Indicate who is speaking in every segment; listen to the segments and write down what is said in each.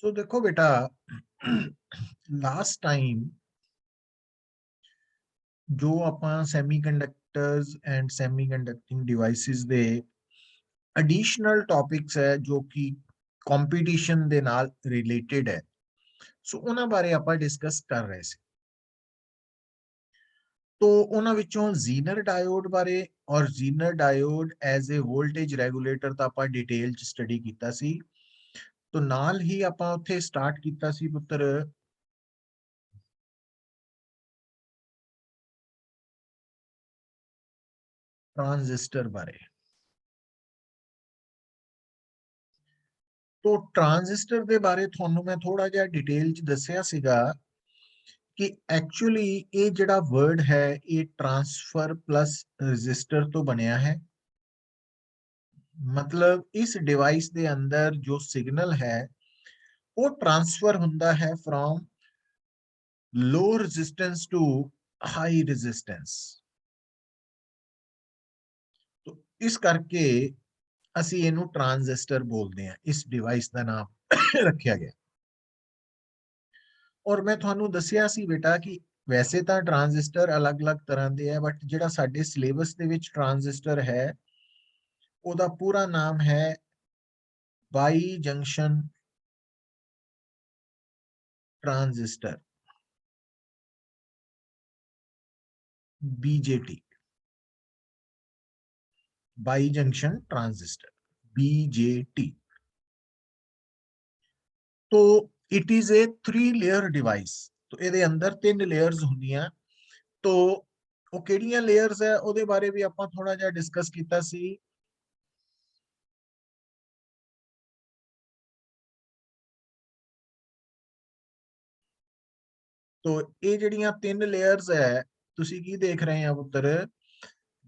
Speaker 1: सो देखो बेटा, last time जो ਆਪਾਂ ਸੈਮੀਕੰਡਕਟਰਸ ਐਂਡ ਸੈਮੀਕੰਡਕਟਿੰਗ ਡਿਵਾਈਸਿਸ ਦੇ ਐਡੀਸ਼ਨਲ ਟੌਪਿਕਸ ਹੈ ਜੋ ਕਿ ਕੰਪੀਟੀਸ਼ਨ ਦੇ ਨਾਲ ਰਿਲੇਟਡ ਹੈ। ਸੋ ਉਹਨਾਂ ਬਾਰੇ ਆਪਾਂ ਡਿਸਕਸ ਕਰ ਰਹੇ ਸੀ। ਤੋ ਉਹਨਾਂ ਵਿੱਚੋਂ ਜ਼ੀਨਰ ਡਾਇਓਡ ਬਾਰੇ ਔਰ zener diode as a voltage regulator ਤਾਂ ਆਪਾਂ ਡਿਟੇਲ ਚ ਸਟੱਡੀ ਕੀਤਾ ਸੀ। ਤੋ ਨਾਲ ਹੀ ਆਪਾਂ ਉੱਥੇ ਸਟਾਰਟ ਕੀਤਾ ਸੀ ਪੁੱਤਰ ट्रांजिस्टर बारे। तो ट्रांजिस्टर के बारे थानू मैं थोड़ा जिहा डिटेल च दस्सिया सीगा कि एक्चुअली ये जिहड़ा वर्ड है ये ट्रांसफर प्लस रजिस्टर तो बनया है। मतलब इस डिवाइस के अंदर जो सिग्नल है वो ट्रांसफर हुंदा है from low resistance to high resistance. तो इस करके ਅਸੀਂ ਇਹਨੂੰ ट्रांजिस्टर बोलते हैं। इस डिवाइस का नाम रखा गया। और मैं थानू दसिया सी बेटा कि वैसे तो ट्रांजिस्टर अलग अलग तरह के है, बट जिहड़ा साडे सिलेबस दे विच ट्रांजिस्टर है ਉਹਦਾ पूरा नाम है by junction transistor, BJT, by junction transistor, BJT। तो it is a 3 layer device. तो ਇਹਦੇ अंदर 3 लेयर्स ਹੁੰਦੀਆਂ। तो ਉਹ ਕਿਹੜੀਆਂ लेयर्स ਹੈ ਉਹਦੇ ਬਾਰੇ ਵੀ ਆਪਾਂ ਥੋੜਾ ਜਿਹਾ ਡਿਸਕਸ ਕੀਤਾ ਸੀ। तो ये ਜਿਹੜੀਆਂ 3 लेयर्स है ਤੁਸੀਂ ਕੀ देख रहे हैं ਪੁੱਤਰ,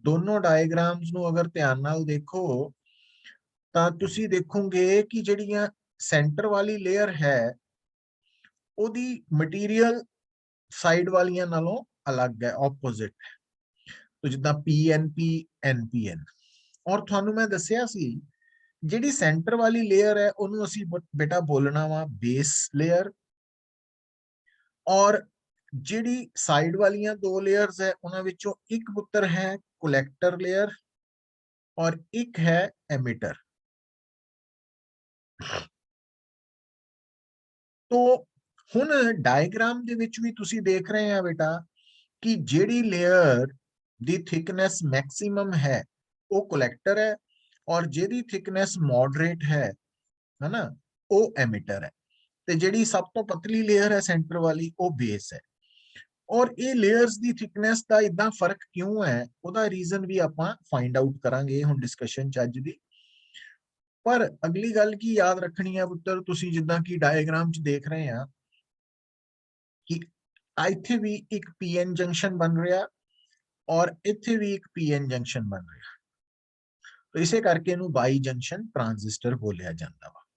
Speaker 1: दोनों डायग्राम्स ਨੂੰ अगर ध्यान ਨਾਲ देखो ਤਾਂ ਤੁਸੀਂ ਦੇਖੋਗੇ ਕਿ ਜਿਹੜੀਆਂ सेंटर वाली लेयर है ਉਹਦੀ मटीरियल साइड वालियां नालों अलग है, ऑपोजिट है। तो जिदा PNP NPN। और थानू मैं दसिया सी ਜਿਹੜੀ सेंटर वाली लेयर है ਉਹਨੂੰ ਅਸੀਂ बेटा बोलना वा बेस लेयर। और ਜਿਹੜੀ साइड वालियां 2 लेयर्स है उन्हां विचों एक पुत्र है कलैक्टर लेयर और एक है एमिटर। तो हुन डायग्राम दे विच भी तुसी देख रहे हैं बेटा कि ਜਿਹੜੀ लेयर दी थिकनेस मैक्सिमम है वो कलैक्टर है और ਜਿਹਦੀ थिकनेस मॉडरेट है ना, वो एमिटर है। ਤੇ ਜਿਹੜੀ ਸਭ ਤੋਂ ਪਤਲੀ लेयर है सेंटर वाली वो बेस है। और ये लेयर्स दी थिकनेस ਦਾ ਇਦਾਂ ਫਰਕ ਕਿਉਂ ਹੈ ਉਹਦਾ ਰੀਜ਼ਨ ਵੀ ਆਪਾਂ ਫਾइंड आउट ਕਰਾਂਗੇ ਹੁਣ डिस्कशन ਚ ਅੱਜ ਦੀ। पर अगली गल की याद रखनी है पुत्र, तुसी जिद्दां की डायग्राम च देख रहे हैं कि इत्थे भी एक PN जंक्शन बन रहा और इत्थे भी एक PN जंक्शन बन रहा। तो इसे करके इनू बाई जंक्शन ट्रांजिस्टर बोलिया जाता वा।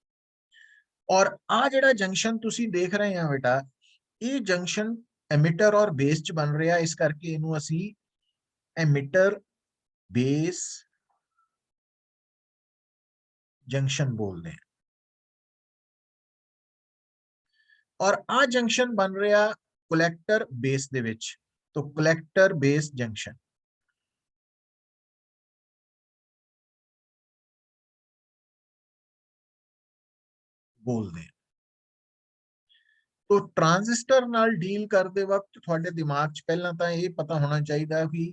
Speaker 1: और आ जिहड़ा जंक्शन तुसी देख रहे हैं बेटा, ये जंक्शन एमिटर और बेस च बन रहा, इस करके इनू असी एमिटर बेस जंक्शन बोलते हैं। और आ जंक्शन बन रहा कलैक्टर बेस दे विच, तो कलैक्टर बेस जंक्शन बोलते हैं। तो ट्रांजिस्टर नाल डील करते वक्त थोड़े दिमाग च पहला तो ये पता होना चाहिए कि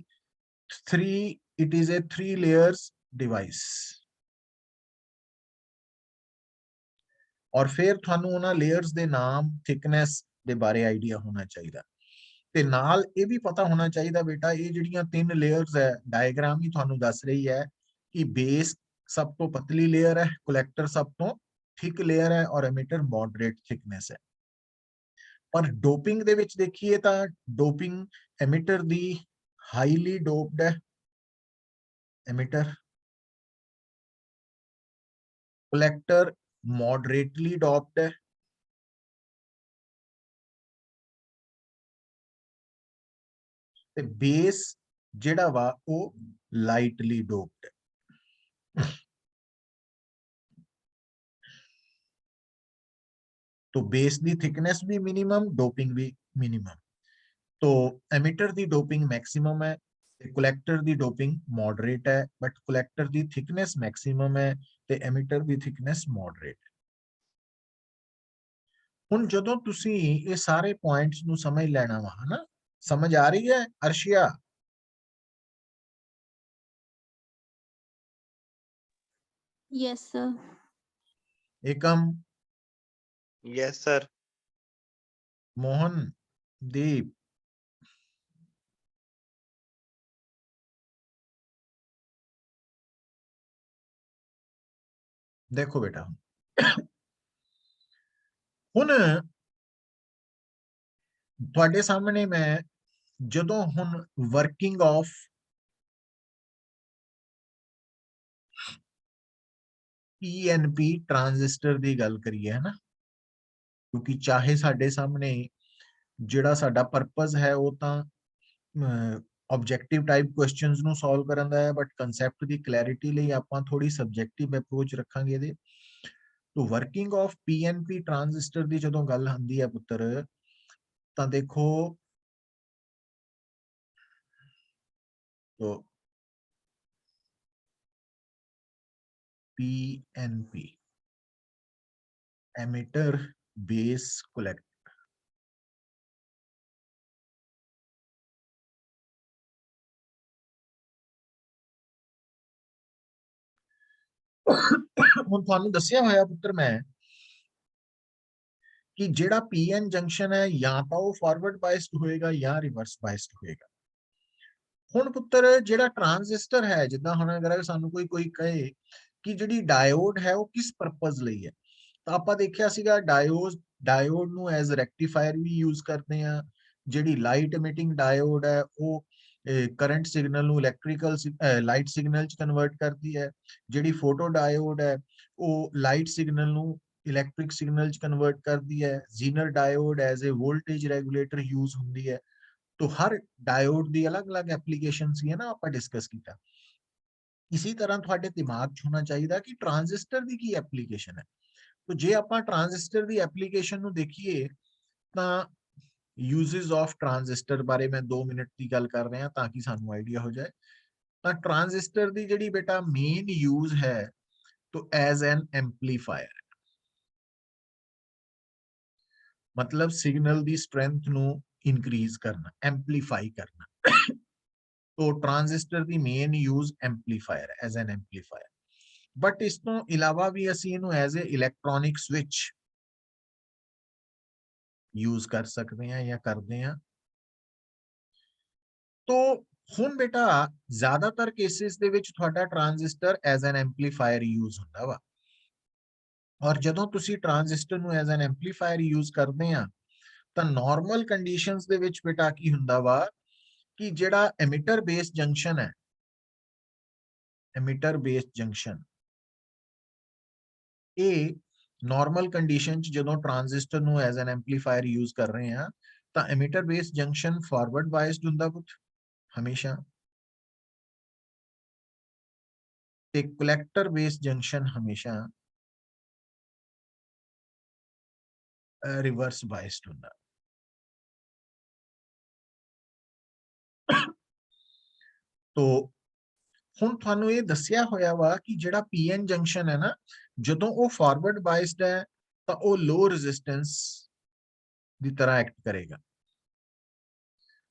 Speaker 1: it is a 3 layers device. और फिर थानू उन्हां लेयर्स दे नाम थिकनेस दे बारे आइडिया होना चाहिए। ते नाल ये भी पता होना चाहिए बेटा ये जिहड़ियां 3 लेयर्स है डायग्राम ही थानू दस रही है कि बेस सब तो पतली लेयर है, कलैक्टर सब तो थिक लेयर है और एमिटर मॉडरेट थिकनेस है। पर डोपिंग दे विच देखिए तो डोपिंग एमिटर दी हाईली डोप्ड है, एमिटर कलैक्टर मॉडरेटली डोप्ड है ते बेस जिहड़ा वा वो लाइटली डोप्ड है। तो बेस दी थिकनेस भी मिनिमम, डोपिंग भी मिनिमम। तो एमिटर दी डोपिंग मैक्सिमम है, कलैक्टर दी डोपिंग मॉडरेट है, but collector the thickness maximum है ते एमिटर दी थिकनेस मॉडरेट है। ਹੁਣ ਜਦੋਂ ਤੁਸੀਂ ਇਹ ਸਾਰੇ ਪੁਆਇੰਟਸ ਨੂੰ ਸਮਝ ਲੈਣਾ ਵਾ ਹਨਾ, ਸਮਝ ਆ ਰਹੀ ਹੈ ਅਰਸ਼ੀਆ?
Speaker 2: Yes, sir.
Speaker 1: एकम,
Speaker 3: Yes, sir.
Speaker 1: मोहन, दीप, देखो बेटा ਹੁਣ ਤੁਹਾਡੇ ਸਾਹਮਣੇ ਮੈਂ ਜਦੋਂ ਹੁਣ ਵਰਕਿੰਗ ਆਫ ਪੀਐਨਪੀ ਟ੍ਰਾਂਜ਼ਿਸਟਰ ਦੀ ਗੱਲ ਕਰੀਏ ਹਨਾ, ਕਿਉਂਕਿ ਚਾਹੇ ਸਾਡੇ ਸਾਹਮਣੇ ਜਿਹੜਾ ਸਾਡਾ ਪਰਪਸ ਹੈ ਉਹ ਤਾਂ ਆਬਜੈਕਟਿਵ ਟਾਈਪ ਕੁਐਸਚਨਸ ਨੂੰ ਸੋਲਵ ਕਰਨ ਦਾ ਹੈ, ਬਟ ਕਨਸੈਪਟ ਦੀ ਕਲੈਰਿਟੀ ਲਈ ਆਪਾਂ ਥੋੜੀ ਸਬਜੈਕਟਿਵ ਅਪਰੋਚ ਰੱਖਾਂਗੇ ਇਹਦੇ। तो वर्किंग ऑफ पीएनपी ट्रांजिस्टर ਦੀ ਜਦੋਂ ਗੱਲ ਹੁੰਦੀ ਹੈ ਪੁੱਤਰ, ਤਾਂ ਦੇਖੋ तो पीएनपी एमिटर बेस कलेक्टर, ਹੁਣ ਤੁਹਾਨੂੰ ਦੱਸਿਆ ਹੋਇਆ ਪੁੱਤਰ ਮੈਂ ਕਿ ਜਿਹੜਾ ਪੀਐਨ ਜੰਕਸ਼ਨ ਹੈ ਜਾਂ ਤਾਂ ਉਹ ਫਾਰਵਰਡ ਬਾਇਸਡ ਹੋਏਗਾ ਜਾਂ ਰਿਵਰਸ ਬਾਇਸਡ ਹੋਏਗਾ। ਹੁਣ ਪੁੱਤਰ ਜਿਹੜਾ ਟ੍ਰਾਂਜ਼ਿਸਟਰ ਹੈ, ਜਿੱਦਾਂ ਹੁਣ ਅਗਰ ਸਾਨੂੰ ਕੋਈ ਕਹੇ ਕਿ ਜਿਹੜੀ ਡਾਇਓਡ ਹੈ ਉਹ ਕਿਸ ਪਰਪਸ ਲਈ ਹੈ, ਤਾਂ ਆਪਾਂ ਦੇਖਿਆ ਸੀਗਾ ਡਾਇਓਡ ਨੂੰ ਐਜ਼ ਰੈਕਟੀਫਾਇਰ ਵੀ ਯੂਜ਼ ਕਰਦੇ ਆ। ਜਿਹੜੀ ਲਾਈਟ ਐਮਿਟਿੰਗ ਡਾਇਓਡ ਹੈ ਉਹ ਕਰੰਟ ਸਿਗਨਲ ਨੂੰ ਇਲੈਕਟ੍ਰੀਕਲ ਲਾਈਟ ਸਿਗਨਲ ਚ ਕਨਵਰਟ ਕਰਦੀ ਹੈ। ਜਿਹੜੀ ਫੋਟੋ ਡਾਇਓਡ ਹੈ ਉਹ ਲਾਈਟ ਸਿਗਨਲ ਨੂੰ ਇਲੈਕਟ੍ਰਿਕ ਸਿਗਨਲ ਚ ਕਨਵਰਟ ਕਰਦੀ ਹੈ। Zener diode as a voltage regulator use ਹੁੰਦੀ ਹੈ। तो हर डायोड ਦੀ ਅਲੱਗ-ਅਲੱਗ ਐਪਲੀਕੇਸ਼ਨ ਸੀ ਨਾ, ਆਪਾਂ ਡਿਸਕਸ ਕੀਤਾ। ਇਸੇ ਤਰ੍ਹਾਂ ਤੁਹਾਡੇ ਦਿਮਾਗ 'ਚ ਹੋਣਾ ਚਾਹੀਦਾ ਕਿ ਟ੍ਰਾਂਜ਼ਿਸਟਰ ਦੀ ਕੀ ਐਪਲੀਕੇਸ਼ਨ ਹੈ। तो ਜੇ ਆਪਾਂ ਟ੍ਰਾਂਜ਼ਿਸਟਰ ਦੀ ਐਪਲੀਕੇਸ਼ਨ ਨੂੰ ਦੇਖੀਏ ਤਾਂ ਯੂਜ਼ਸ ਆਫ ਟ੍ਰਾਂਜ਼ਿਸਟਰ ਬਾਰੇ ਮੈਂ 2 ਮਿੰਟ ਦੀ ਗੱਲ ਕਰ ਰਿਹਾ ਤਾਂ ਕਿ ਸਾਨੂੰ ਆਈਡੀਆ ਹੋ ਜਾਏ। ਤਾਂ ਟ੍ਰਾਂਜ਼ਿਸਟਰ ਦੀ ਜਿਹੜੀ ਬੇਟਾ ਮੇਨ ਯੂਜ਼ ਹੈ तो ਐਜ਼ ਐਨ ਐਂਪਲੀਫਾਇਰ, मतलब सिग्नल दी स्ट्रेंथ ਨੂੰ इंक्रीज करना, एम्पलीफाई करना। तो ट्रांजिस्टर दी main use amplifier as an amplifier, but इस तो इलावा भी ਅਸੀਂ ਇਹਨੂੰ as a electronic switch use ਕਰ ਸਕਦੇ ਹਾਂ ਜਾਂ ਕਰਦੇ ਹਾਂ। तो ਹੁਣ ਬੇਟਾ ਜ਼ਿਆਦਾਤਰ ਕੇਸਿਸ ਦੇ ਵਿੱਚ ਤੁਹਾਡਾ transistor as an amplifier use ਹੁੰਦਾ ਵਾ, ਔਰ ਜਦੋਂ ਤੁਸੀਂ ਟ੍ਰਾਂਜ਼ਿਸਟਰ ਨੂੰ ਐਜ਼ ਐਨ ਐਂਪਲੀਫਾਇਰ ਯੂਜ਼ ਕਰਦੇ ਆ ਤਾਂ ਨਾਰਮਲ ਕੰਡੀਸ਼ਨਸ ਦੇ ਵਿੱਚ ਬੇਟਾ ਕੀ ਹੁੰਦਾ ਵਾ ਕਿ ਜਿਹੜਾ ਐਮਿਟਰ ਬੇਸ ਜੰਕਸ਼ਨ ਹੈ, ਐਮਿਟਰ ਬੇਸ ਜੰਕਸ਼ਨ ਇਹ ਨਾਰਮਲ ਕੰਡੀਸ਼ਨ ਚ ਜਦੋਂ ਟ੍ਰਾਂਜ਼ਿਸਟਰ ਨੂੰ ਐਜ਼ ਐਨ ਐਂਪਲੀਫਾਇਰ ਯੂਜ਼ ਕਰ ਰਹੇ ਆ ਤਾਂ ਐਮਿਟਰ ਬੇਸ ਜੰਕਸ਼ਨ ਫਾਰਵਰਡ ਬਾਇਸਡ ਹੁੰਦਾ ਪੁੱਤ ਹਮੇਸ਼ਾ, ਤੇ ਕਲੈਕਟਰ ਬੇਸ ਜੰਕਸ਼ਨ ਹਮੇਸ਼ਾ ਰਿਵਰਸ ਬਾਇਸਡ ਹੁੰਦਾ। तो ਹੁਣ ਤੁਹਾਨੂੰ ਇਹ ਦੱਸਿਆ ਹੋਇਆ ਵਾ ਕਿ ਜਿਹੜਾ ਪੀਐਨ ਜੰਕਸ਼ਨ ਹੈ ਨਾ, ਜਦੋਂ ਉਹ ਫਾਰਵਰਡ ਬਾਇਸਡ ਹੈ ਤਾਂ ਉਹ ਲੋ ਰੈਜ਼ਿਸਟੈਂਸ ਦੀ ਤਰ੍ਹਾਂ ਐਕਟ ਕਰੇਗਾ,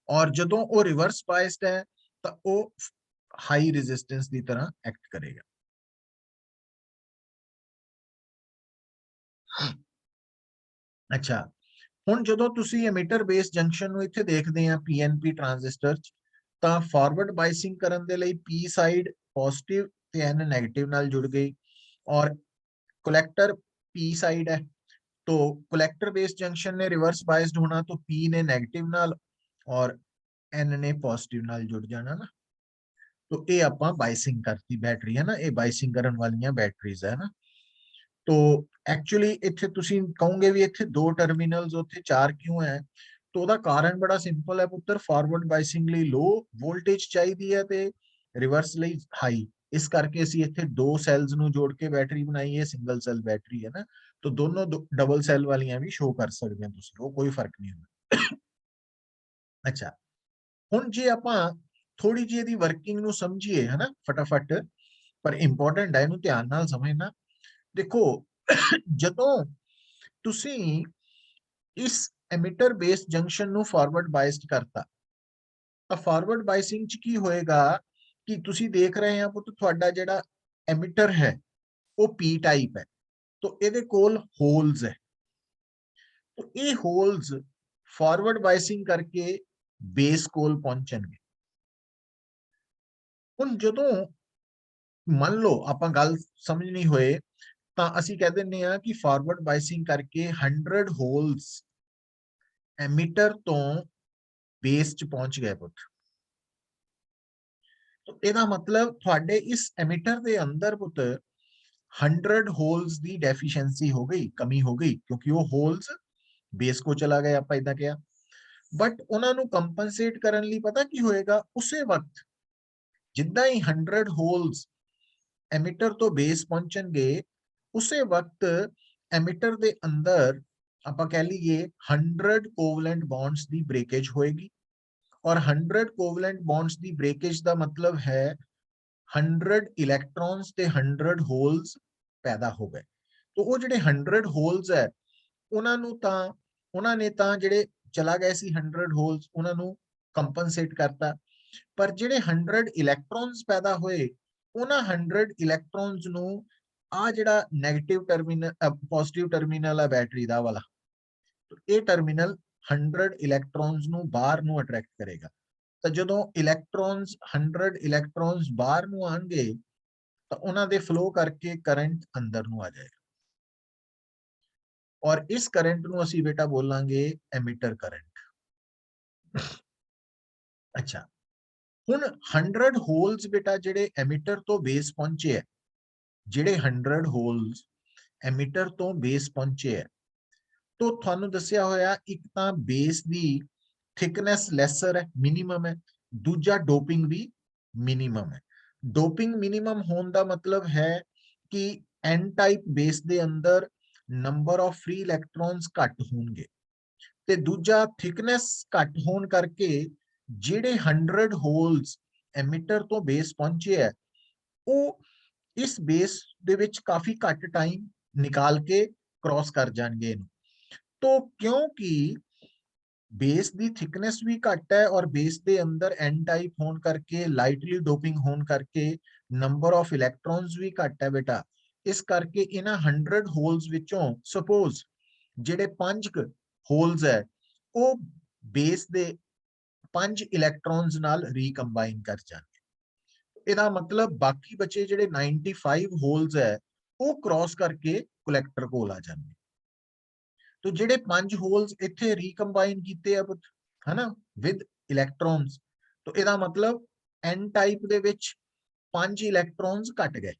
Speaker 1: ਔਰ ਜਦੋਂ ਉਹ ਰਿਵਰਸ ਬਾਇਸਡ ਹੈ ਤਾਂ ਉਹ ਹਾਈ ਰੈਜ਼ਿਸਟੈਂਸ ਦੀ ਤਰ੍ਹਾਂ ਐਕਟ ਕਰੇਗਾ। ਅੱਛਾ, ਹੁਣ ਜਦੋਂ ਤੁਸੀਂ ਐਮਿਟਰ ਬੇਸ ਜੰਕਸ਼ਨ ਨੂੰ ਇੱਥੇ ਦੇਖਦੇ ਆ ਪੀਐਨਪੀ ਟ੍ਰਾਂਜ਼ਿਸਟਰ ਚ, ਤਾਂ ਫਾਰਵਰਡ ਬਾਇਸਿੰਗ ਕਰਨ ਦੇ ਲਈ ਪੀ ਸਾਈਡ ਪੋਜ਼ਿਟਿਵ ਤੇ ਐਨ ਨੈਗੇਟਿਵ ਨਾਲ ਜੁੜ ਗਈ, ਔਰ कलेक्टर पी साइड है तो कलेक्टर बेस जंक्शन ने रिवर्स बाइस्ड होना तो पी ने नेगेटिव नाल और एन ने पॉजिटिव नाल जुड़ जाना ना। तो ये आपां बाइसिंग करती बैटरी है ना, ये बाइसिंग करन वालियां बैटरीज है ना। तो एक्चुअली इत्थे तुसी कहोगे भी इत्थे 2 टर्मिनल्स उत्थे 4 क्यों है, तो ਉਹਦਾ ਕਾਰਨ ਬੜਾ ਸਿੰਪਲ ਹੈ ਪੁੱਤਰ। ਫਾਰਵਰਡ ਬਾਈਸਿੰਗ ਲਈ ਲੋ ਵੋਲਟੇਜ ਚਾਹੀਦੀ ਹੈ ਤੇ ਰਿਵਰਸ ਲਈ ਹਾਈ, ਇਸ ਕਰਕੇ ਅਸੀਂ ਇੱਥੇ 2 ਸੈਲਸ ਨੂੰ ਜੋੜ ਕੇ ਬੈਟਰੀ ਬਣਾਈ ਹੈ, ਸਿੰਗਲ ਸੈਲ ਬੈਟਰੀ ਹੈ ਨਾ। तो दोनों डबल सैल वालियां भी शो कर सकते हैं तुसीं, वो कोई फर्क नहीं होता। अच्छा, हुण जे आपां थोड़ी जी इहदी वर्किंग नूं समझीए है ना फटाफट, पर इंपॉर्टेंट है, इहनूं ध्यान नाल समझना। देखो जदों तुसीं इस एमिटर बेस जंक्शन नूं फॉरवर्ड बायस्ड करता, ਤਾਂ ਫਾਰਵਰਡ ਬਾਇਸਿੰਗ ਚ ਕੀ ਹੋਏਗਾ ਕਿ ਤੁਸੀਂ ਦੇਖ ਰਹੇ ਆ ਪੁੱਤ ਤੁਹਾਡਾ ਜਿਹੜਾ ਐਮਿਟਰ ਹੈ ਉਹ ਪੀ ਟਾਈਪ ਹੈ, तो ਇਹਦੇ ਕੋਲ ਹੋਲਸ ਹੈ, तो ਇਹ ਹੋਲਸ ਫਾਰਵਰਡ ਬਾਇਸਿੰਗ ਕਰਕੇ ਬੇਸ ਕੋਲ ਪਹੁੰਚਣਗੇ। ਹੁਣ ਜਦੋਂ ਮੰਨ ਲਓ ਆਪਾਂ ਗੱਲ ਸਮਝਣੀ ਹੋਏ ਤਾਂ ਅਸੀਂ ਕਹਿ ਦਿੰਨੇ ਆ ਕਿ ਫਾਰਵਰਡ ਬਾਇਸਿੰਗ ਕਰਕੇ 100 ਹੋਲਸ ਐਮਿਟਰ ਤੋਂ ਬੇਸ ਚ ਪਹੁੰਚ ਗਏ ਪੁੱਤ। तो ਇਹਦਾ ਮਤਲਬ ਤੁਹਾਡੇ ਇਸ ਐਮਿਟਰ ਦੇ ਅੰਦਰ ਪੁੱਤ 100 ਹੋਲਸ ਦੀ ਡੈਫੀਸ਼ੀਐਂਸੀ ਹੋ ਗਈ, ਕਮੀ ਹੋ ਗਈ, ਕਿਉਂਕਿ ਉਹ ਹੋਲਸ ਬੇਸ ਕੋ ਚਲਾ ਗਿਆ, ਆਪਾਂ ਇਦਾਂ ਕਿਹਾ। ਬਟ ਉਹਨਾਂ ਨੂੰ ਕੰਪਨਸੇਟ ਕਰਨ ਲਈ ਪਤਾ ਕੀ ਹੋਏਗਾ, ਉਸੇ ਵਕਤ ਜਿੱਦਾਂ ਹੀ 100 ਹੋਲਸ ਐਮਿਟਰ ਤੋਂ ਬੇਸ ਪਹੁੰਚਣਗੇ, ਉਸੇ ਵਕਤ ਐਮਿਟਰ ਦੇ ਅੰਦਰ ਆਪਾਂ ਕਹਿ ਲਈਏ 100 ਕੋਵਲੈਂਟ ਬੌਂਡਸ ਦੀ ਬ੍ਰੇਕੇਜ ਹੋਏਗੀ। और 100 कोवलेंट बॉन्ड्स ਦੀ ਬ੍ਰੇਕੇਜ ਦਾ ਮਤਲਬ ਹੈ 100 ਇਲੈਕਟ੍ਰॉन्स ਤੇ 100 ਹੋਲਸ ਪੈਦਾ ਹੋ ਗਏ। तो ਉਹ ਜਿਹੜੇ 100 ਹੋਲਸ ਹੈ ਉਹਨਾਂ ਨੇ ਤਾਂ ਜਿਹੜੇ ਚਲਾ ਗਏ ਸੀ 100 ਹੋਲਸ, ਉਹਨਾਂ ਨੂੰ ਕੰਪਨਸੇਟ ਕਰਤਾ, ਪਰ ਜਿਹੜੇ 100 ਇਲੈਕਟ੍ਰॉन्स ਪੈਦਾ ਹੋਏ ਉਹਨਾਂ 100 ਇਲੈਕਟ੍ਰॉन्स ਨੂੰ ਆ ਜਿਹੜਾ ਨੈਗੇਟਿਵ ਟਰਮੀਨਲ ਪੋਜ਼ਿਟਿਵ ਟਰਮੀਨਲ ਹੈ ਬੈਟਰੀ ਦਾ ਵਾਲਾ, ਇਹ ਟਰਮੀਨਲ 100 ਇਲੈਕਟ੍ਰॉन्स ਨੂੰ ਬਾਹਰ ਨੂੰ ਅਟਰੈਕਟ ਕਰੇਗਾ। ਤਾਂ ਜਦੋਂ ਇਲੈਕਟ੍ਰॉन्स 100 ਇਲੈਕਟ੍ਰॉन्स ਬਾਹਰ ਨੂੰ ਆਣਗੇ ਤਾਂ ਉਹਨਾਂ ਦੇ ਫਲੋ ਕਰਕੇ ਕਰੰਟ ਅੰਦਰ ਨੂੰ ਆ ਜਾਏਗਾ, ਔਰ ਇਸ ਕਰੰਟ ਨੂੰ ਅਸੀਂ ਬੇਟਾ ਬੋਲਾਂਗੇ ਐਮਿਟਰ ਕਰੰਟ। ਅੱਛਾ, ਹੁਣ 100 ਹੋਲਸ ਬੇਟਾ ਜਿਹੜੇ ਐਮਿਟਰ ਤੋਂ ਬੇਸ ਪਹੁੰਚੇ ਹੈ, ਜਿਹੜੇ 100 ਹੋਲਸ ਐਮਿਟਰ ਤੋਂ ਬੇਸ ਪਹੁੰਚੇ ਹੈ, तो ਤੁਹਾਨੂੰ ਦੱਸਿਆ ਹੋਇਆ ਇੱਕ ਤਾਂ ਬੇਸ ਦੀ ਥਿਕਨੈਸ ਲੈਸਰ ਹੈ, ਮਿਨੀਮਮ ਹੈ, ਦੂਜਾ ਡੋਪਿੰਗ ਵੀ ਮਿਨੀਮਮ ਹੈ। ਡੋਪਿੰਗ ਮਿਨੀਮਮ ਹੋਣ ਦਾ ਮਤਲਬ ਹੈ ਕਿ ਐਨ ਟਾਈਪ ਬੇਸ ਦੇ ਅੰਦਰ ਨੰਬਰ ਆਫ ਫ੍ਰੀ ਇਲੈਕਟ੍ਰॉन्स ਘੱਟ ਹੋਣਗੇ, ਤੇ ਦੂਜਾ ਥਿਕਨੈਸ ਘੱਟ ਹੋਣ ਕਰਕੇ ਜਿਹੜੇ 100 ਹੋਲਸ ਐਮਿਟਰ ਤੋਂ ਬੇਸ ਪਹੁੰਚੇ ਹੈ ਉਹ ਇਸ ਬੇਸ ਦੇ ਵਿੱਚ ਕਾਫੀ ਘੱਟ ਟਾਈਮ ਨਿਕਾਲ ਕੇ ਕ੍ਰਾਸ ਕਰ ਜਾਣਗੇ ਇਹਨੂੰ। तो क्योंकि बेस दी थिकनेस भी घट है और बेस दे अंदर एन टाइप होने करके लाइटली डोपिंग होने करके नंबर ऑफ इलेक्ट्रॉन्स भी घट है बेटा, इस करके इन्हां 100 होल्स विचों सपोज जेडे 5 होल्स है वो बेस दे 5 इलेक्ट्रॉन्स नाल रीकंबाइन कर जाएंगे। ਇਹਦਾ मतलब बाकी बचे जेडे 95 होल्स है वो क्रॉस करके कलैक्टर कोल आ जाएंगे। तो ਜਿਹੜੇ 5 ਹੋਲਸ ਇੱਥੇ ਰੀਕੰਬਾਈਨ ਕੀਤੇ ਆ ਪੁੱਤ ਹਨਾ ਵਿਦ ਇਲੈਕਟ੍ਰॉन्स, तो ਇਹਦਾ ਮਤਲਬ n ਟਾਈਪ ਦੇ ਵਿੱਚ 5 ਇਲੈਕਟ੍ਰॉन्स ਘਟ ਗਏ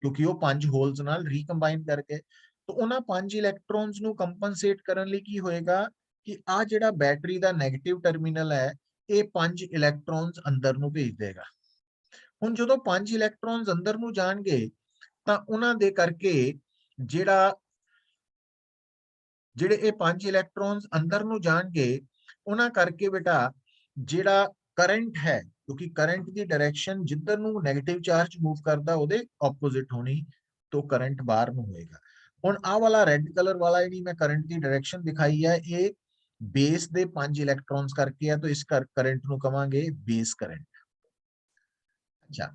Speaker 1: ਕਿਉਂਕਿ ਉਹ 5 ਹੋਲਸ ਨਾਲ ਰੀਕੰਬਾਈਨ ਕਰਕੇ। तो ਉਹਨਾਂ 5 ਇਲੈਕਟ੍ਰॉन्स ਨੂੰ ਕੰਪਨਸੇਟ ਕਰਨ ਲਈ ਕੀ ਹੋਏਗਾ ਕਿ ਆ ਜਿਹੜਾ ਬੈਟਰੀ ਦਾ 네ਗੇਟਿਵ ਟਰਮੀਨਲ ਹੈ ਇਹ 5 ਇਲੈਕਟ੍ਰॉन्स ਅੰਦਰ ਨੂੰ ਭੇਜ ਦੇਗਾ। ਹੁਣ ਜਦੋਂ 5 ਇਲੈਕਟ੍ਰॉन्स ਅੰਦਰ ਨੂੰ ਜਾਣਗੇ ਤਾਂ ਉਹਨਾਂ ਦੇ ਕਰਕੇ ਜਿਹੜੇ ਇਹ 5 ਇਲੈਕਟ੍ਰॉन्स ਅੰਦਰ ਨੂੰ ਜਾਣਗੇ ਉਹਨਾਂ ਕਰਕੇ ਬੇਟਾ ਜਿਹੜਾ ਕਰੰਟ ਹੈ, ਕਿਉਂਕਿ ਕਰੰਟ ਦੀ ਡਾਇਰੈਕਸ਼ਨ ਜਿੱਧਰ ਨੂੰ 네ਗੇਟਿਵ ਚਾਰਜ ਮੂਵ ਕਰਦਾ ਉਹਦੇ ਆਪੋਜ਼ਿਟ ਹੋਣੀ, तो करंट बाहर ਨੂੰ ਹੋਏਗਾ। ਹੁਣ ਆਹ ਵਾਲਾ ਰੈੱਡ ਕਲਰ ਵਾਲਾ ਜਿਹੜੀ ਮੈਂ ਕਰੰਟ ਦੀ ਡਾਇਰੈਕਸ਼ਨ ਦਿਖਾਈ ਹੈ ਇਹ ਬੇਸ ਦੇ 5 ਇਲੈਕਟ੍ਰॉन्स ਕਰਕੇ ਹੈ, तो ਇਸ ਕਰੰਟ ਨੂੰ ਕਵਾਂਗੇ ਬੇਸ ਕਰੰਟ। ਅੱਛਾ,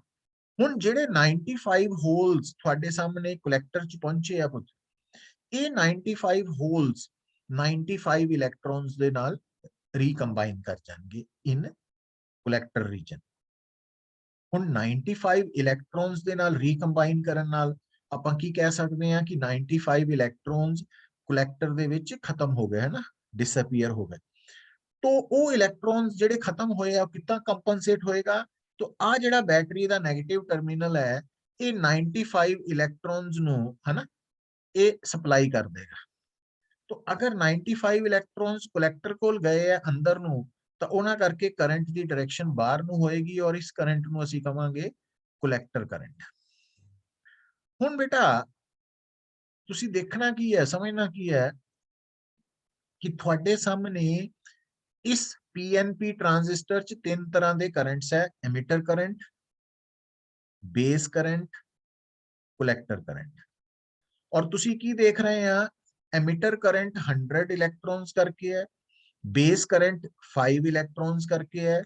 Speaker 1: ਹੁਣ ਜਿਹੜੇ 95 ਹੋਲਸ ਤੁਹਾਡੇ ਸਾਹਮਣੇ ਕਲੈਕਟਰ ਚ ਪਹੁੰਚੇ ਆ ਪੁੱਤ, ਇਹ 95 ਹੋਲਸ 95 ਇਲੈਕਟ੍ਰॉन्स ਦੇ ਨਾਲ ਰੀਕੰਬਾਈਨ ਕਰ ਜਾਣਗੇ ਇਨ ਕਲੈਕਟਰ ਰੀਜਨ। ਹੁਣ 95 ਇਲੈਕਟ੍ਰॉन्स ਦੇ ਨਾਲ ਰੀਕੰਬਾਈਨ ਕਰਨ ਨਾਲ ਆਪਾਂ ਕੀ ਕਹਿ ਸਕਦੇ ਹਾਂ ਕਿ 95 ਇਲੈਕਟ੍ਰॉन्स ਕਲੈਕਟਰ ਦੇ ਵਿੱਚ ਖਤਮ ਹੋ ਗਏ, ਹੈ ਨਾ, ਡਿਸਅਪੀਅਰ ਹੋ ਗਏ। तो ਉਹ ਇਲੈਕਟ੍ਰॉन्स ਜਿਹੜੇ ਖਤਮ ਹੋਏ ਆ ਕਿੱਦਾਂ ਕੰਪਨਸੇਟ ਹੋਏਗਾ, तो ਆ ਜਿਹੜਾ ਬੈਟਰੀ ਦਾ 네ਗੇਟਿਵ ਟਰਮੀਨਲ ਹੈ ਇਹ 95 ਇਲੈਕਟ੍ਰॉन्स ਨੂੰ ਹੈ ਨਾ ਇਹ ਸਪਲਾਈ ਕਰ ਦੇਗਾ। तो अगर 95 ਇਲੈਕਟ੍ਰॉन्स ਕਲੈਕਟਰ ਕੋਲ ਗਏ ਆ ਅੰਦਰ ਨੂੰ ਤਾਂ ਉਹਨਾਂ ਕਰਕੇ ਕਰੰਟ ਦੀ ਡਾਇਰੈਕਸ਼ਨ ਬਾਹਰ ਨੂੰ ਹੋਏਗੀ ਔਰ ਇਸ ਕਰੰਟ ਨੂੰ ਅਸੀਂ ਕਵਾਂਗੇ ਕਲੈਕਟਰ ਕਰੰਟ। ਹੁਣ ਬੇਟਾ ਤੁਸੀਂ ਦੇਖਣਾ ਕੀ ਹੈ, ਸਮਝਣਾ ਕੀ ਹੈ ਕਿ ਤੁਹਾਡੇ ਸਾਹਮਣੇ ਇਸ ਪੀਐਨਪੀ ਟ੍ਰਾਂजिस्टर ਚ ਤਿੰਨ ਤਰ੍ਹਾਂ ਦੇ ਕਰੰਟਸ ਹੈ, emitter current, base current, collector current. और तुसी की देख रहे हैं, एमिटर करंट 100 इलेक्ट्रॉन्स करके है, बेस करंट 5 इलेक्ट्रॉन्स करके है,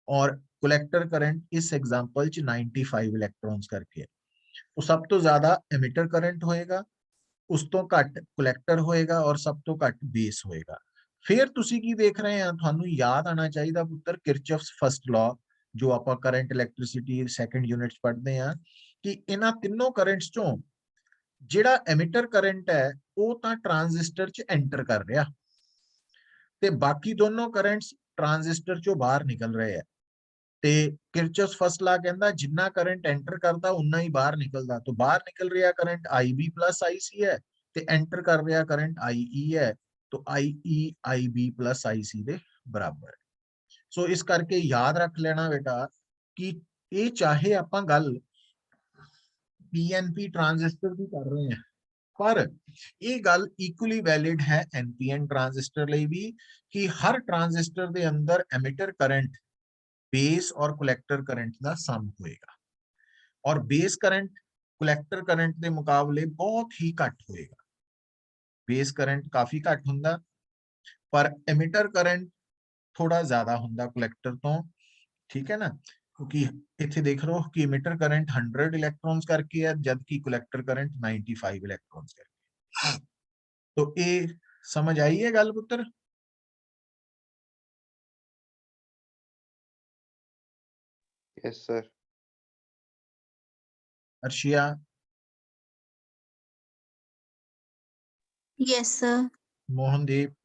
Speaker 1: और कलेक्टर करंट इस एग्जांपल च 95 इलेक्ट्रॉन्स करके है। तो सब तो ज्यादा एमिटर करंट होएगा, उस तो घट कलेक्टर होएगा, और सब तो घट बेस होएगा। फिर तुसी की देख रहे हैं, थानू याद आना चाहिए पुत्र किरचॉफ्स फर्स्ट लॉ, जो आप करंट इलेक्ट्रिसिटी सेकंड यूनिट पढ़ते हैं, कि इन्हां तीनों करंट्स चों ਜਿਹੜਾ ਐਮਿਟਰ ਕਰੰਟ ਹੈ ਉਹ ਤਾਂ ਟ੍ਰਾਂजिस्टर ਚ ਐਂਟਰ ਕਰ ਰਿਹਾ ਤੇ ਬਾਕੀ ਦੋਨੋਂ ਕਰੰਟਸ ਟ੍ਰਾਂजिस्टर ਚੋਂ ਬਾਹਰ ਨਿਕਲ ਰਹੇ ਆ। ਤੇ ਕਿਰਚੌਫਸ ਫਸਟ ਲਾ ਕਹਿੰਦਾ ਜਿੰਨਾ ਕਰੰਟ ਐਂਟਰ ਕਰਦਾ ਉਨਾ ਹੀ ਬਾਹਰ ਨਿਕਲਦਾ। तो ਬਾਹਰ ਨਿਕਲ ਰਿਹਾ ਕਰੰਟ IB plus IC ਹੈ ਤੇ ਐਂਟਰ ਕਰ ਰਿਹਾ ਕਰੰਟ IE ਹੈ। तो IE IB plus IC ਦੇ ਬਰਾਬਰ ਹੈ। ਸੋ ਇਸ ਕਰਕੇ ਯਾਦ ਰੱਖ ਲੈਣਾ ਬੇਟਾ ਕਿ ਇਹ ਚਾਹੇ ਆਪਾਂ ਗੱਲ PNP ट्रांजिस्टर की कर रहे हैं, पर ये गल इक्वली वैलिड है NPN ट्रांजिस्टर ਲਈ भी, कि हर ट्रांजिस्टर ਦੇ अंदर एमिटर करंट बेस और कलेक्टर करंट ਦਾ सम होएगा, और बेस करंट कलेक्टर करंट ਦੇ मुकाबले बहुत ही घट होएगा। बेस करंट काफी घट ਹੁੰਦਾ, पर एमिटर करंट थोड़ा ज्यादा ਹੁੰਦਾ कलेक्टर ਤੋਂ, ठीक है ना, क्योंकि इथे देख लो कि एमिटर करंट 100 इलेक्ट्रॉन्स करके है, जबकि कलेक्टर करंट 95 इलेक्ट्रॉन्स करके। तो ये समझ आई है गल पुत्र?
Speaker 3: Yes, sir.
Speaker 1: Arshia,
Speaker 2: Yes, sir.
Speaker 1: Mohandeep,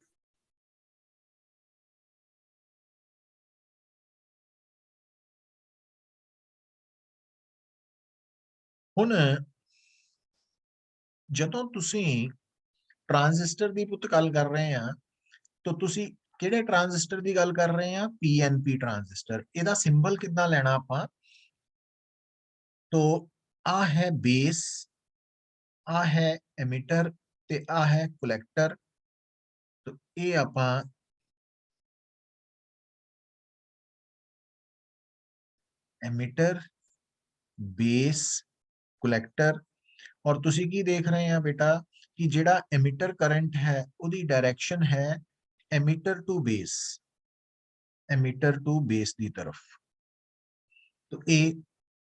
Speaker 1: ਹੁਣ ਜਦੋਂ ਤੁਸੀਂ ਟ੍ਰਾਂजिस्टर ਦੀ ਪੁੱਤ ਗੱਲ ਕਰ ਰਹੇ ਆ, ਤਾਂ ਤੁਸੀਂ ਕਿਹੜੇ ਟ੍ਰਾਂजिस्टर ਦੀ ਗੱਲ ਕਰ ਰਹੇ ਆ? ਪੀਐਨਪੀ ਟ੍ਰਾਂजिस्टर। ਇਹਦਾ ਸਿੰਬਲ ਕਿੱਦਾਂ ਲੈਣਾ ਆਪਾਂ? तो आ है बेस, आ है एमिटर ते आ है कलेक्टर। तो ये ਆਪਾਂ एमिटर बेस कलेक्टर, और तुसी की देख रहे हैं बेटा कि जेड़ा एमिटर करंट है उदी डायरेक्शन है emitter to base, emitter to base दी तरफ। तो ये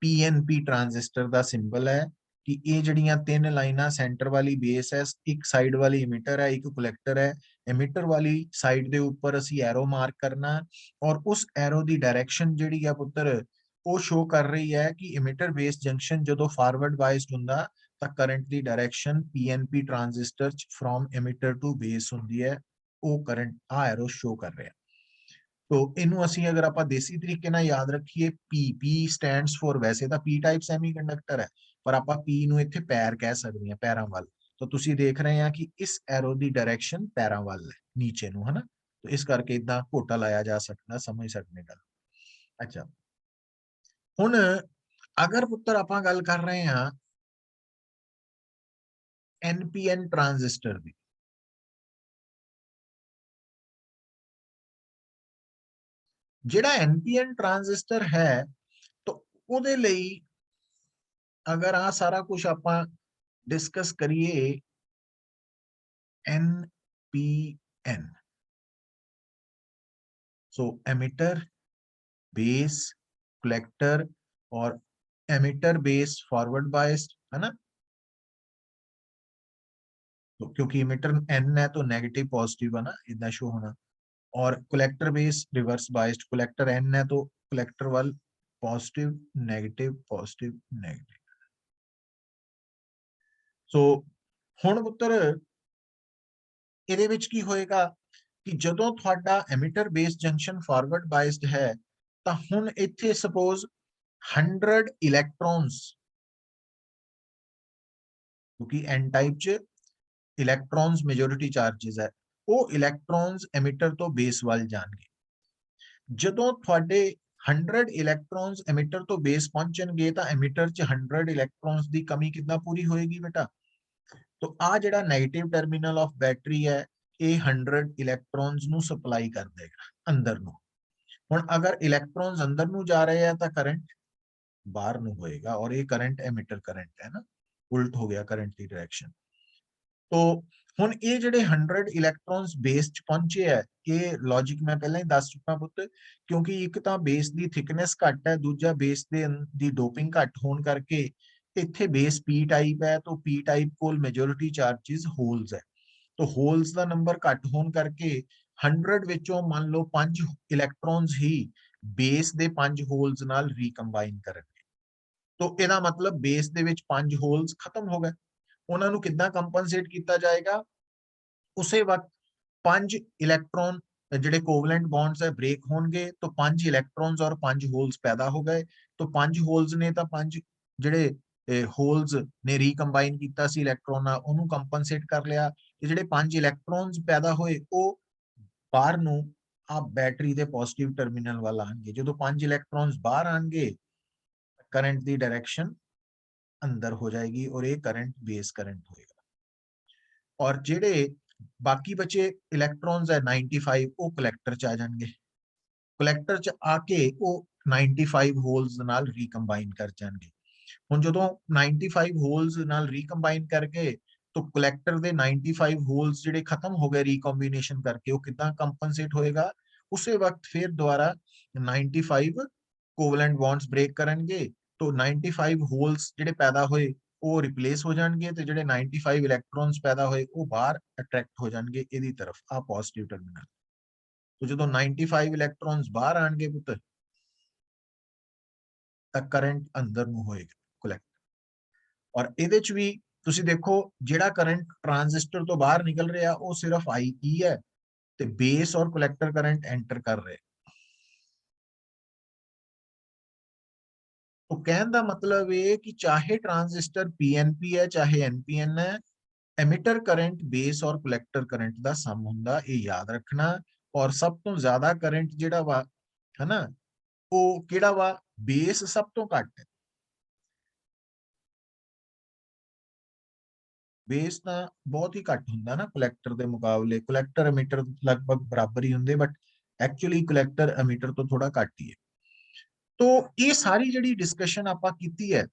Speaker 1: पीएनपी ट्रांजिस्टर दा सिंबल है कि ये जड़ियां तीन लाइना, सेंटर वाली बेस है, एक साइड वाली एमिटर है, एक कलेक्टर है। एमिटर वाली साइड दे ऊपर असी एरो मार्क करना, और उस एरो दी डायरेक्शन जिहड़ी है पुत्र वो शो कर रही है कि एमिटर बेस जंक्शन जो फॉरवर्ड बाइस्ड हुंदा तां करंट दी direction PNP transistor from emitter to base हुंदी है, वो करंट आ एरो शो कर रहा है। तो इनू ਅਸੀਂ अगर ਆਪਾਂ ਦੇਸੀ ਤਰੀਕੇ ਨਾਲ ਯਾਦ ਰੱਖੀਏ, P stands for, ਵੈਸੇ ਤਾਂ P टाइप ਸੈਮੀਕੰਡਕਟਰ ਹੈ, ਪਰ ਆਪਾਂ P ਨੂੰ ਇੱਥੇ ਪੈਰ ਕਹਿ ਸਕਦੇ ਹਾਂ, ਪੈਰਾਂ ਵੱਲ। तो ਤੁਸੀਂ ਦੇਖ ਰਹੇ ਆ ਕਿ ਇਸ ਐਰੋ ਦੀ ਡਾਇਰੈਕਸ਼ਨ ਪੈਰਾਂ ਵੱਲ ਹੈ, ਨੀਚੇ ਨੂੰ, ਹਨਾ। तो ਇਸ ਕਰਕੇ ਇਦਾਂ ਘੋਟਾ ਲਾਇਆ ਜਾ ਸਕਦਾ, ਸਮਝ ਸਕਦੇ ਗੱਲ। ਅੱਛਾ, ਹੁਣ ਅਗਰ ਪੁੱਤਰ ਆਪਾਂ ਗੱਲ ਕਰ ਰਹੇ ਹਾਂ NPN ट्रांजिस्टर ਦੀ, ਜਿਹੜਾ NPN ट्रांजिस्टर है, तो ਉਹਦੇ ਲਈ अगर आ सारा कुछ ਆਪਾਂ डिस्कस करिए NPN, सो एमिटर बेस कलेक्टर और एमिटर बेस फॉरवर्ड बाइस्ड, है ना। तो क्योंकि एमिटर N है तो नेगेटिव पॉजिटिव है ना, इतना शो होना, और collector base reverse biased, collector N है तो कलेक्टर वाल पॉजिटिव नेगेटिव पॉजिटिव नेगेटिव। सो हुण पुत्र ਇਹਦੇ ਵਿੱਚ ਕੀ ਹੋਏਗਾ कि ਜਦੋਂ ਤੁਹਾਡਾ emitter base junction forward biased है, ਤਾਂ ਹੁਣ ਇੱਥੇ सपोज 100 इलेक्ट्रॉन्स, क्योंकि N टाइप च इलेक्ट्रॉन्स मेजोरिटी चार्जेस है, वो इलेक्ट्रॉन्स एमिटर तो बेस वाल जाणगे। ਜਦੋਂ ਤੁਹਾਡੇ 100 इलेक्ट्रॉन्स एमिटर तो बेस पहुंचणगे ਤਾਂ एमिटर च 100 इलेक्ट्रॉन्स ਦੀ ਕਮੀ ਕਿੱਦਾਂ ਪੂਰੀ ਹੋਏਗੀ बेटा? तो आ जिहड़ा नेगेटिव टर्मिनल ऑफ बैटरी है ये 100 इलैक्ट्रॉन्स नू सप्लाई कर देगा अंदर नू। हुण अगर इलैक्ट्रॉन्स अंदर नू जा रहे हैं तो करंट बाहर नू होएगा और ये करंट एमिटर करंट है ना, उल्ट हो गया करंट की डायरेक्शन। तो हुण ये जिहड़े 100 इलैक्ट्रॉन्स बेस च पहुंचे है, ये लॉजिक मैं पहले ही दस चुका पुत्त, क्योंकि एक तो बेस की थिकनेस घट है, दूजा बेस दी डोपिंग घट होने करके इत्थे बेस पी टाइप है, तो पी टाइप कोल मेजोरिटी चार्जेस होल्स है, तो होल्स का नंबर घट होने करके 100 विचों मान लो 5 इलैक्ट्रॉन्स ही बेस दे 5 होल्स नाल रीकंबाइन करनगे। तो ਇਹਦਾ मतलब बेस ਦੇ ਵਿੱਚ 5 ਹੋਲਸ ਖਤਮ ਹੋ ਗਏ, ਉਹਨਾਂ ਨੂੰ ਕਿੱਦਾਂ ਕੰਪਨਸੇਟ ਕੀਤਾ ਜਾਏਗਾ? ਉਸੇ ਵਕਤ 5 ਇਲੈਕਟ੍ਰॉन ਜਿਹੜੇ ਕੋਵਲੈਂਟ ਬੌਂਡਸ ਹੈ ਬ੍ਰੇਕ ਹੋਣਗੇ, तो 5 ਇਲੈਕਟ੍ਰॉन्स और 5 ਹੋਲਸ ਪੈਦਾ ਹੋ ਗਏ। तो 5 ਹੋਲਸ ਨੇ ਤਾਂ 5 ਜਿਹੜੇ ਹੋਲਸ ਨੇ ਰੀਕੰਬਾਈਨ ਕੀਤਾ ਸੀ ਇਲੈਕਟ੍ਰॉन ਨਾਲ, ਉਹਨੂੰ ਕੰਪਨਸੇਟ ਕਰ ਲਿਆ, ਤੇ ਜਿਹੜੇ 5 ਇਲੈਕਟ੍ਰॉन्स ਪੈਦਾ ਹੋਏ ਉਹ ਬਾਹਰ ਨੂੰ ਆ ਬੈਟਰੀ ਦੇ ਪੋਜ਼ਿਟਿਵ ਟਰਮੀਨਲ ਵੱਲ ਆਣਗੇ। ਜਦੋਂ 5 ਇਲੈਕਟ੍रॉन्स ਬਾਹਰ ਆਣਗੇ, करंट की डायरेक्शन अंदर हो जाएगी और ये करंट बेस करंट होएगा। और जेड़े बाकी बचे इलैक्ट्रॉन्स है 95 वो कलैक्टर च आ जाएंगे, कलैक्टर च आके वो 95 होल्स नाल रीकंबाइन कर जाएंगे। हुण जदों 95 होल्स नाल रीकंबाइन करके तो कलैक्टर दे 95 होल्स जिहड़े खत्म हो गए रीकॉम्बिनेशन करके, वो कितना कंपनसेट होएगा? उसे वक्त फिर दोबारा 95 कोवलेंट बॉन्ड्स ब्रेक करनगे, तो 95 होल्स जिहड़े पैदा होए वो रिप्लेस हो जाएंगे, ते जिहड़े 95 इलैक्ट्रॉन्स पैदा होए वो बाहर अट्रैक्ट हो जाएंगे इहदी तरफ, आ पॉजिटिव टर्मिनल। तो जदों 95 इलैक्ट्रॉन्स बाहर आएंगे पुत्र, तां करंट अंदर नूं होएगा कलैक्ट। और ਇਹਦੇ ਚ ਵੀ ਤੁਸੀਂ ਦੇਖੋ ਜਿਹੜਾ ਕਰੰਟ ਟਰਾਂजिस्टर ਤੋਂ ਬਾਹਰ ਨਿਕਲ ਰਿਹਾ ਉਹ ਸਿਰਫ IE ਹੈ, ਤੇ ਬੇਸ ਔਰ ਕਲੈਕਟਰ ਕਰੰਟ ਐਂਟਰ ਕਰ ਰਹੇ। तो कहने का मतलब ये कि चाहे ट्रांजिस्टर PNP है चाहे NPN है, एमिटर करंट बेस और कलैक्टर करंट का सम हुंदा, ये याद रखना। और सब तो ज्यादा करंट जिहड़ा वा है ना, वो किहड़ा वा? बेस सब तो घट है, बेस ਤਾਂ बहुत ही घट ਹੁੰਦਾ ना कलैक्टर ਦੇ ਮੁਕਾਬਲੇ। कलैक्टर एमिटर लगभग बराबर ही ਹੁੰਦੇ, बट एक्चुअली कलैक्टर एमिटर तो थोड़ा घट ही है। तो ये सारी ਜਿਹੜੀ डिस्कशन ਆਪਾਂ ਕੀਤੀ ਹੈ,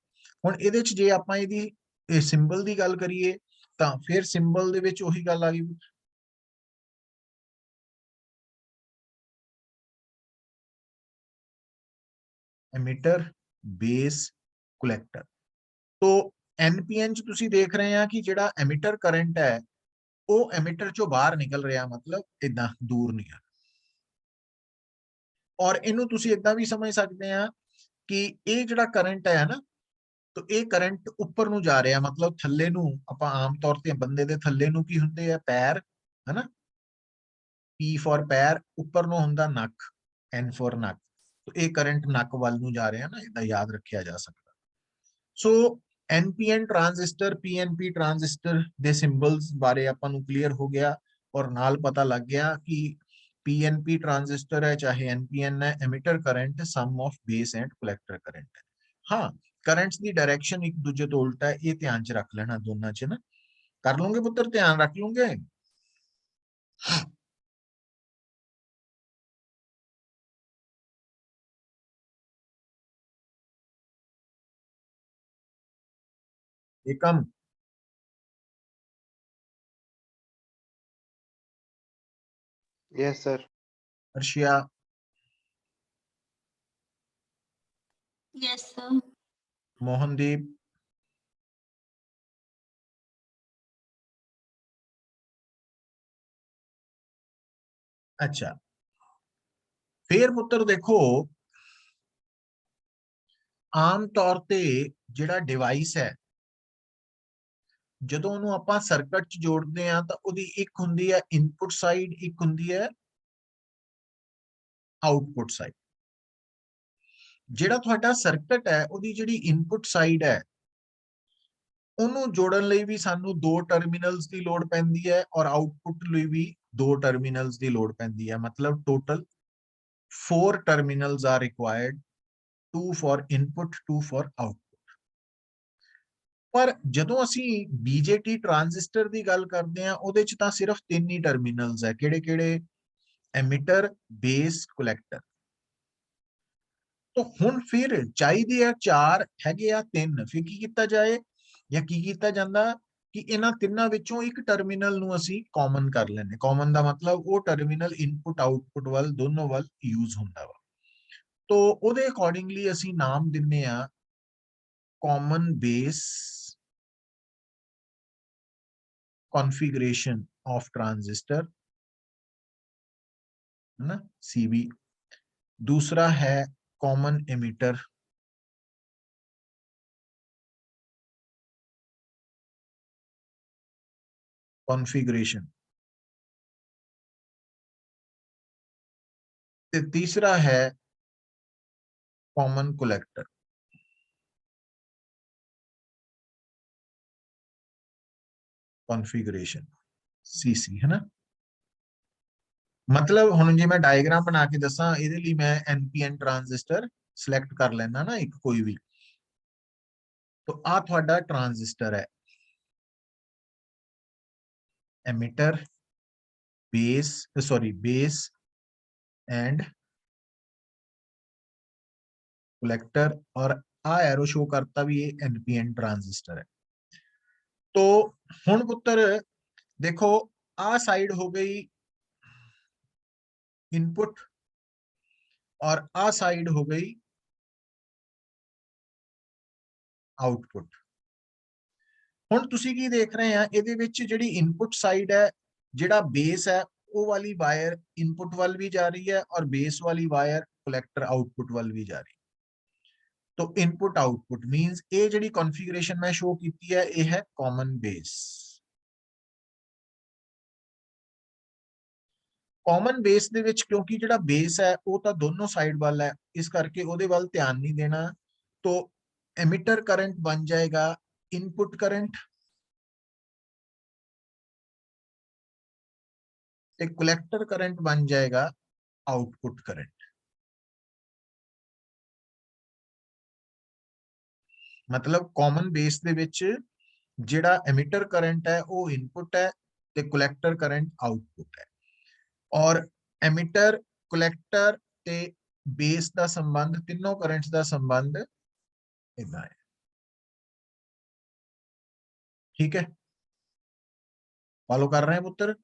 Speaker 1: ਹੁਣ ਇਹਦੇ ਚ ਜੇ ਆਪਾਂ ਇਹਦੀ ਸਿੰਬਲ ਦੀ ਗੱਲ ਕਰੀਏ ਤਾਂ ਫਿਰ ਸਿੰਬਲ ਦੇ ਵਿੱਚ ਉਹੀ ਗੱਲ ਆ ਗਈ, एमिटर बेस कलैक्टर। तो NPN ਚ ਤੁਸੀਂ ਦੇਖ ਰਹੇ ਆ ਕਿ ਜਿਹੜਾ एमिटर करंट ਹੈ ਉਹ एमिटर ਚੋਂ ਬਾਹਰ ਨਿਕਲ ਰਿਹਾ, मतलब ਇਦਾਂ ਦੂਰ ਨਹੀਂ ਆ। ਔਰ ਇਹਨੂੰ ਤੁਸੀਂ ਇਦਾਂ ਵੀ ਸਮਝ ਸਕਦੇ ਆ ਕਿ ਇਹ ਜਿਹੜਾ ਕਰੰਟ ਹੈ ਨਾ, तो ਇਹ ਕਰੰਟ ਉੱਪਰ ਨੂੰ ਜਾ ਰਿਹਾ, मतलब ਥੱਲੇ ਨੂੰ ਆਪਾਂ ਆਮ ਤੌਰ ਤੇ ਬੰਦੇ ਦੇ ਥੱਲੇ ਨੂੰ ਕੀ ਹੁੰਦੇ ਆ? ਪੈਰ, ਹੈਨਾ। P ਫॉर ਪੈਰ, ਉੱਪਰ ਨੂੰ ਹੁੰਦਾ ਨੱਕ, N ਫॉर ਨੱਕ। तो ਇਹ ਕਰੰਟ ਨੱਕ ਵੱਲ ਨੂੰ ਜਾ ਰਿਹਾ ਨਾ, ਇਹਦਾ ਯਾਦ ਰੱਖਿਆ ਜਾ ਸਕਦਾ। ਸੋ NPN ट्रांजिस्टर PNP ट्रांजिस्टर ਦੇ ਸਿੰਬਲਸ ਬਾਰੇ ਆਪਾਂ ਨੂੰ ਕਲੀਅਰ ਹੋ ਗਿਆ, ਔਰ ਨਾਲ ਪਤਾ ਲੱਗ ਗਿਆ ਕਿ PNP ट्रांजिस्टर है चाहे NPN है, emitter current some of base and collector current है। हाँ, करंट्स ਦੀ डायरेक्शन ਇੱਕ ਦੂਜੇ ਤੋਂ ਉਲਟਾ ਹੈ, ਇਹ ਧਿਆਨ ਚ ਰੱਖ ਲੈਣਾ ਦੋਨਾਂ ਚ ਨਾ। ਕਰ ਲਓਗੇ ਪੁੱਤਰ, ਧਿਆਨ ਰੱਖ ਲਓਗੇ? एकम,
Speaker 3: Yes, sir.
Speaker 1: Arshia,
Speaker 2: Yes, sir.
Speaker 1: Mohandeep, अच्छा। फिर पुत्र देखो, आम तौर ते ਜਿਹੜਾ डिवाइस है, ਜਦੋਂ ਉਹਨੂੰ ਆਪਾਂ ਸਰਕਟ ਚ ਜੋੜਦੇ ਆ ਤਾਂ ਉਹਦੀ ਇੱਕ ਹੁੰਦੀ ਹੈ ਇਨਪੁਟ ਸਾਈਡ, ਇੱਕ ਹੁੰਦੀ ਹੈ ਆਊਟਪੁੱਟ ਸਾਈਡ। ਜਿਹੜਾ ਤੁਹਾਡਾ ਸਰਕਟ ਹੈ ਉਹਦੀ ਜਿਹੜੀ ਇਨਪੁਟ ਸਾਈਡ ਹੈ ਉਹਨੂੰ ਜੋੜਨ ਲਈ ਵੀ ਸਾਨੂੰ ਦੋ ਟਰਮੀਨਲਸ ਦੀ ਲੋੜ ਪੈਂਦੀ ਹੈ, ਔਰ ਆਊਟਪੁੱਟ ਲਈ ਵੀ ਦੋ ਟਰਮੀਨਲਸ ਦੀ ਲੋੜ ਪੈਂਦੀ ਹੈ। मतलब total 4 terminals are required, 2 for input, 2 for output। ਪਰ ਜਦੋਂ ਅਸੀਂ BJT ਟ੍ਰਾਂजिस्टर ਦੀ ਗੱਲ ਕਰਦੇ ਆ ਉਹਦੇ ਚ ਤਾਂ ਸਿਰਫ 3 ਹੀ ਟਰਮੀਨਲਸ ਹੈ। ਕਿਹੜੇ ਐਮਿਟਰ, ਬੇਸ, ਕਲੈਕਟਰ। तो हुण फिर चाहिए आ 4 हैगे आ 3, फिर की कीता जाए या की कीता जांदा कि इन्हां तिन्नां विचों एक टर्मिनल नूं असीं कॉमन कर लैंदे। कॉमन दा मतलब वो टर्मिनल इनपुट आउटपुट वल दोनों वल यूज हुंदा वा। तो ਉਹਦੇ अकॉर्डिंगली ਅਸੀਂ ਨਾਮ ਦਿੰਨੇ ਆ common base configuration of transistor, है ना, CB। दूसरा है कॉमन एमिटर कॉन्फ़िगरेशन, ते तीसरा है कॉमन कलेक्टर कॉन्फ़िगरेशन, CC, है ना। मतलब हुण जे मैं डायग्राम बना के दसां इहदे लई मैं NPN ट्रांजिस्टर सिलेक्ट कर लेना ना एक कोई भी। तो आ तुहाडा ट्रांजिस्टर है, एमिटर, बेस एंड कलेक्टर, और आ एरो शो करता भी ये NPN ट्रांजिस्टर है। तो हुण पुत्र देखो आ साइड हो गई इनपुट और आ साइड हो गई आउटपुट। हुण तुसी की देख रहे हैं इहदे विच जिहड़ी इनपुट साइड है, जिहड़ा बेस है वो वाली वायर इनपुट वाल भी जा रही है और बेस वाली वायर कलेक्टर आउटपुट वाल भी जा रही है। तो इनपुट आउटपुट मींस ये जिहड़ी कॉन्फ़िगरेशन मैं शो की है ये है कॉमन बेस। कॉमन बेस दे विच क्योंकि जिहड़ा बेस है वो तो दोनों साइड वाल है, इस करके ਉਹਦੇ ਵੱਲ ध्यान नहीं देना। तो एमिटर करंट बन जाएगा इनपुट करंट ते कलेक्टर करंट बन जाएगा आउटपुट करंट। मतलब कॉमन बेस दे विच जिहड़ा एमिटर करंट है वो इनपुट है ते कलेक्टर करंट आउटपुट है। और एमिटर, कलेक्टर ते बेस का संबंध, तीनों करंट्स का संबंध इतना है। ठीक है, फॉलो कर रहे हैं पुत्र?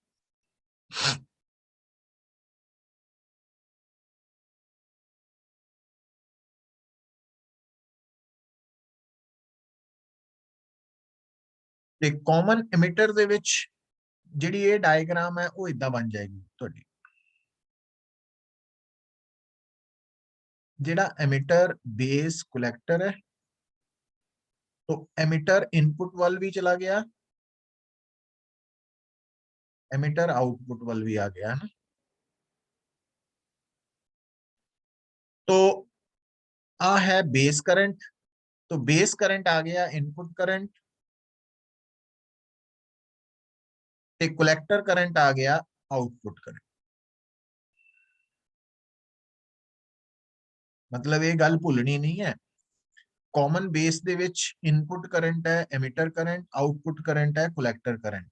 Speaker 1: ते कॉमन एमिटर दे विच जिहड़ी ये डायग्राम है वो इदां बन जाएगी तुहाडी। जिहड़ा एमिटर, बेस, कलेक्टर है, तो एमिटर इनपुट वाल भी चला गया, एमिटर आउटपुट वाल भी आ गया, है ना। तो आ है बेस करंट, तो बेस करंट आ गया इनपुट करंट ते कलेक्टर करंट आ गया आउटपुट करंट। मतलब ये गल भुलनी नहीं है, common base they which input current है एमिटर करंट, आउटपुट करंट है कलेक्टर करंट।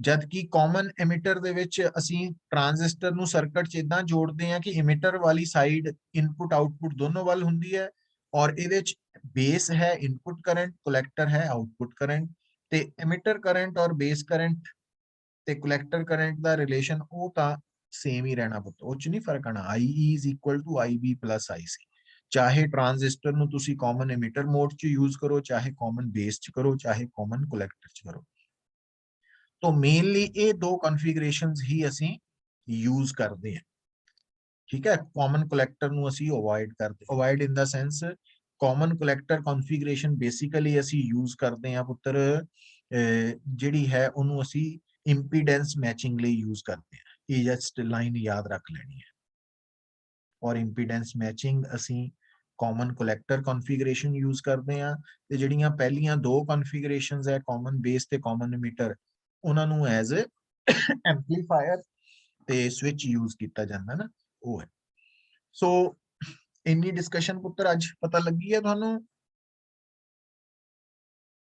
Speaker 1: जबकि कॉमन एमिटर दे विच ਅਸੀਂ ट्रांजिस्टर ਨੂੰ ਸਰਕਟ ਚ ਇਦਾਂ ਜੋੜਦੇ ਹਾਂ ਕਿ ਇਮਿਟਰ ਵਾਲੀ ਸਾਈਡ ਇਨਪੁਟ ਆउटपुट दोनों ਵੱਲ ਹੁੰਦੀ ਹੈ और ਇਹਦੇ ਚ बेस है इनपुट करंट, कलेक्टर है आउटपुट करंट। ਤੇ एमिटर करंट और बेस करंट ਤੇ कलेक्टर करंट ਦਾ ਰਿਲੇਸ਼ਨ ਉਹ ਤਾਂ सेम ही रहना ਪੁੱਤ, ਉਹ ਚ ਨਹੀਂ ਫਰਕ ਆਣਾ। IE is equal to IB plus IC। ਚਾਹੇ ट्रांजिस्टर ਨੂੰ ਤੁਸੀਂ कॉमन एमिटर मोड ਚ यूज करो, चाहे कॉमन बेस ਚ करो, चाहे कॉमन कलेक्टर ਚ करो। तो मेनली ये दो कॉन्फ़िगरेशंस ही असी यूज करते हैं। ठीक है, कॉमन कलेक्टर ਨੂੰ ਅਸੀਂ ਅਵੋਇਡ ਕਰਦੇ, avoid in the sense common collector configuration basically ਅਸੀਂ यूज ਕਰਦੇ ਹਾਂ ਪੁੱਤਰ ਜਿਹੜੀ ਹੈ ਉਹਨੂੰ ਅਸੀਂ इंपीडेंस मैचिंग ਲਈ यूज करते हैं। ये जस्ट लाइन याद रख लेनी है। और इंपीडेंस मैचिंग ਅਸੀਂ कॉमन कलेक्टर कॉन्फ़िगरेशन यूज करते हैं ਤੇ ਜਿਹੜੀਆਂ ਪਹਿਲੀਆਂ ਦੋ ਕਨਫੀਗਰੇਸ਼ਨਸ ਹੈ कॉमन बेस ਤੇ कॉमन एमिटर ਉਹਨਾਂ ਨੂੰ ਐਜ਼ ਐਂਪਲੀਫਾਇਰ ਤੇ ਸਵਿਚ ਯੂਜ਼ ਕੀਤਾ ਜਾਂਦਾ ਨਾ, ਉਹ ਹੈ। ਸੋ ਇੰਨੀ ਡਿਸਕਸ਼ਨ ਪੁੱਤਰ ਅੱਜ ਪਤਾ ਲੱਗੀ ਹੈ ਤੁਹਾਨੂੰ?